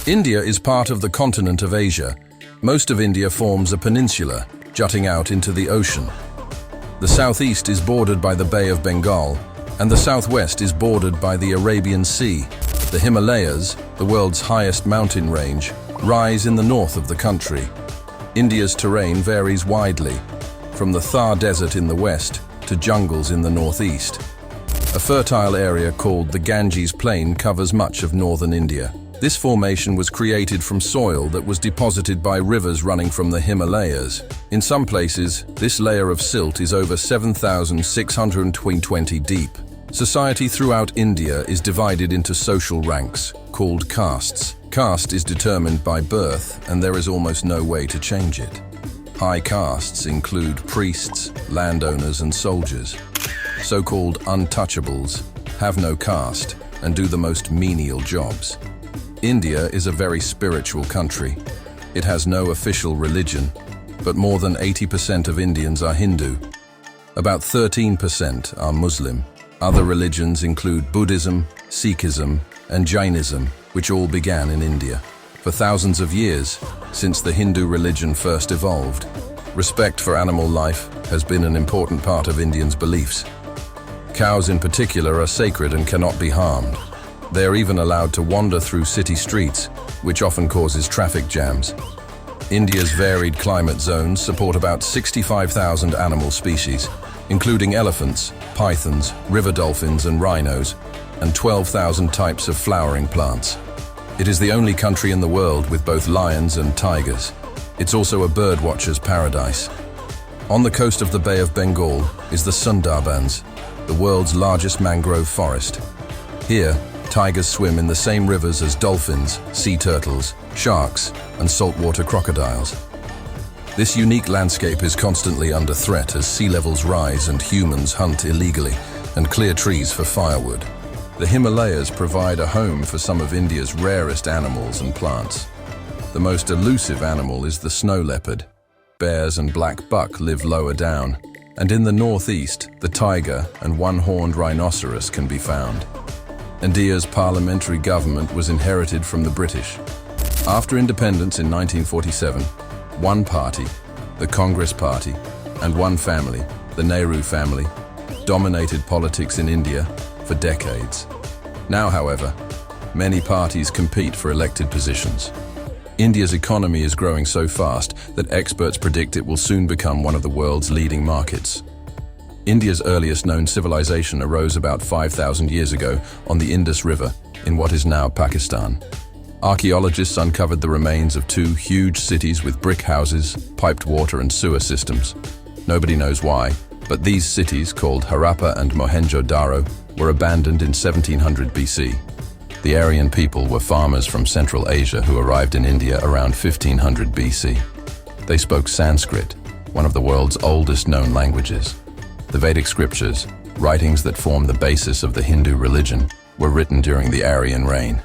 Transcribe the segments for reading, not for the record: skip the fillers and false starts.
India is part of the continent of Asia. Most of India forms a peninsula, jutting out into the ocean. The southeast is bordered by the Bay of Bengal, and the southwest is bordered by the Arabian Sea. The Himalayas, the world's highest mountain range, rise in the north of the country. India's terrain varies widely, from the Thar Desert in the west to jungles in the northeast. A fertile area called the Ganges Plain covers much of northern India. This formation was created from soil that was deposited by rivers running from the Himalayas. In some places, this layer of silt is over 7,620 deep. Society throughout India is divided into social ranks, called castes. Caste is determined by birth, and there is almost no way to change it. High castes include priests, landowners, and soldiers. So-called untouchables have no caste and do the most menial jobs. India is a very spiritual country. It has no official religion, but more than 80% of Indians are Hindu. About 13% are Muslim. Other religions include Buddhism, Sikhism, and Jainism, which all began in India. For thousands of years, since the Hindu religion first evolved, respect for animal life has been an important part of Indians' beliefs. Cows in particular are sacred and cannot be harmed. They are even allowed to wander through city streets, which often causes traffic jams. India's varied climate zones support about 65,000 animal species, including elephants, pythons, river dolphins, and rhinos, and 12,000 types of flowering plants. It is the only country in the world with both lions and tigers. It's also a birdwatcher's paradise. On the coast of the Bay of Bengal is the Sundarbans, the world's largest mangrove forest. Here, tigers swim in the same rivers as dolphins, sea turtles, sharks, and saltwater crocodiles. This unique landscape is constantly under threat as sea levels rise and humans hunt illegally and clear trees for firewood. The Himalayas provide a home for some of India's rarest animals and plants. The most elusive animal is the snow leopard. Bears and black buck live lower down, and in the northeast, the tiger and one-horned rhinoceros can be found. India's parliamentary government was inherited from the British. After independence in 1947, one party, the Congress Party, and one family, the Nehru family, dominated politics in India for decades. Now, however, many parties compete for elected positions. India's economy is growing so fast that experts predict it will soon become one of the world's leading markets. India's earliest known civilization arose about 5,000 years ago on the Indus River in what is now Pakistan. Archaeologists uncovered the remains of two huge cities with brick houses, piped water and sewer systems. Nobody knows why, but these cities, called Harappa and Mohenjo-Daro, were abandoned in 1700 BC. The Aryan people were farmers from Central Asia who arrived in India around 1500 BC. They spoke Sanskrit, one of the world's oldest known languages. The Vedic scriptures, writings that form the basis of the Hindu religion, were written during the Aryan reign.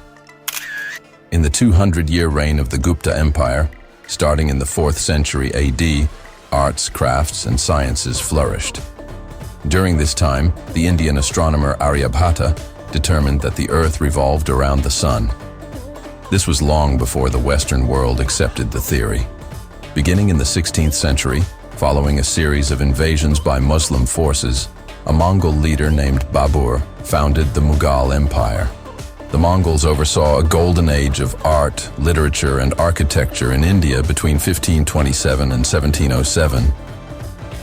In the 200-year reign of the Gupta Empire, starting in the 4th century AD, arts, crafts, and sciences flourished. During this time, the Indian astronomer Aryabhata determined that the Earth revolved around the Sun. This was long before the Western world accepted the theory. Beginning in the 16th century, following a series of invasions by Muslim forces, a Mongol leader named Babur founded the Mughal Empire. The Mongols oversaw a golden age of art, literature, and architecture in India between 1527 and 1707.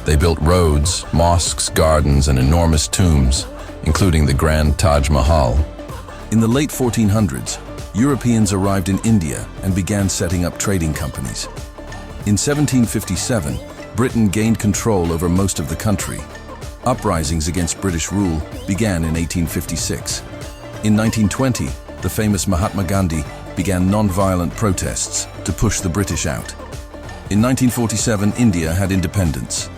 They built roads, mosques, gardens, and enormous tombs, including the Grand Taj Mahal. In the late 1400s, Europeans arrived in India and began setting up trading companies. In 1757, Britain gained control over most of the country. Uprisings against British rule began in 1856. In 1920, the famous Mahatma Gandhi began non-violent protests to push the British out. In 1947, India had independence.